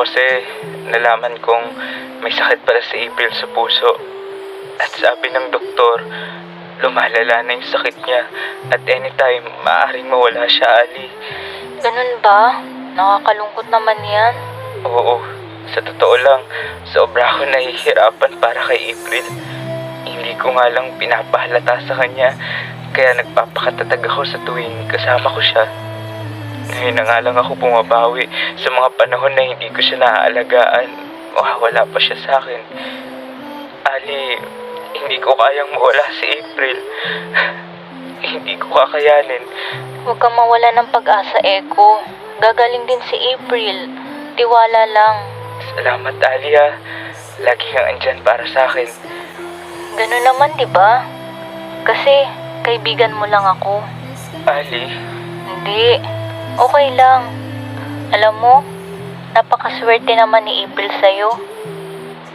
kasi nalaman kong may sakit pala si April sa puso. At sabi ng doktor, lumalala na yung sakit niya at anytime maaaring mawala siya, Ali. Ganun ba? Nakakalungkot naman yan. Oo, sa totoo lang, sobra ako nahihirapan para kay April. Hindi ko nga lang pinapahalata sa kanya, kaya nagpapakatatag ako sa tuwing kasama ko siya. Ngayon na nga lang ako bumabawi sa mga panahon na hindi ko siya naaalagaan o wala pa siya sa akin. Ali, hindi ko kayang mawala si April. Hindi ko kakayanin. Huwag kang mawala ng pag-asa, Eko. Gagaling din si April. Tiwala lang. Salamat, Ali ha. Lagi kang andyan para sa akin. Ganun naman, di ba? Kasi kaibigan mo lang ako. Ali, Hindi. Okay lang. Alam mo, napakaswerte naman ni April sa'yo.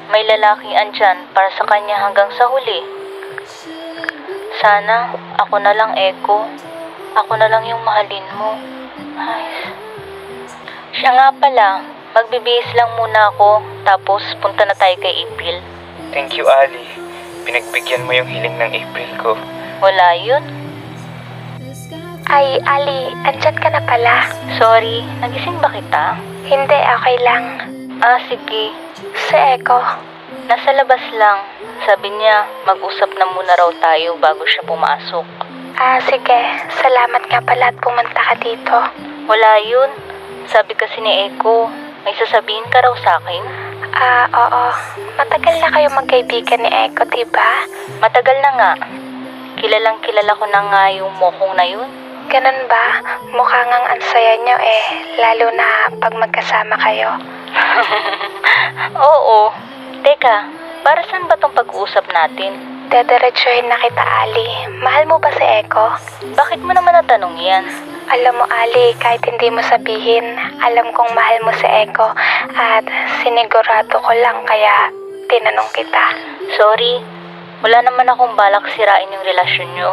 May lalaking andyan para sa kanya hanggang sa huli. Sana ako na lang, Eko. Ako na lang yung mahalin mo. Ay. Siya nga pala, magbibihis lang muna ako, tapos punta na tayo kay April. thank you, Ali. Pinagbigyan mo yung hiling ng April ko. Wala yun. Ay, Ali, andyan ka na pala. Sorry, nagising ba kita? Hindi, okay lang. Sige. Si Eko. Nasa labas lang. Sabi niya, mag-usap na muna raw tayo bago siya pumasok. Sige. Salamat nga pala at pumunta ka dito. Wala yun. Sabi kasi ni Eko, may sasabihin ka raw sa akin. Oo. Matagal na kayo magkaibigan ni Eko, diba? Matagal na nga. Kilalang kilala ko na nga yung mokong na yun. Ganun ba? Mukha ngang ansaya nyo lalo na pag magkasama kayo. Oo. Teka, para saan ba tong pag-uusap natin? Dadiretsuhin na kita, Ali. Mahal mo ba si Eko? Bakit mo naman natanong yan? Alam mo, Ali, kahit hindi mo sabihin, alam kong mahal mo si Eko at sinigurado ko lang kaya tinanong kita. Sorry, wala naman akong balak sirain yung relasyon nyo.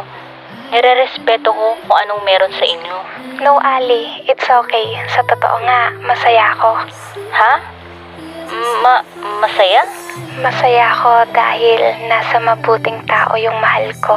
Nire-respeto ko kung anong meron sa inyo. No, Ali, it's okay. Sa totoo nga, masaya ako. Ha? Masaya? Masaya ako dahil nasa mabuting tao yung mahal ko.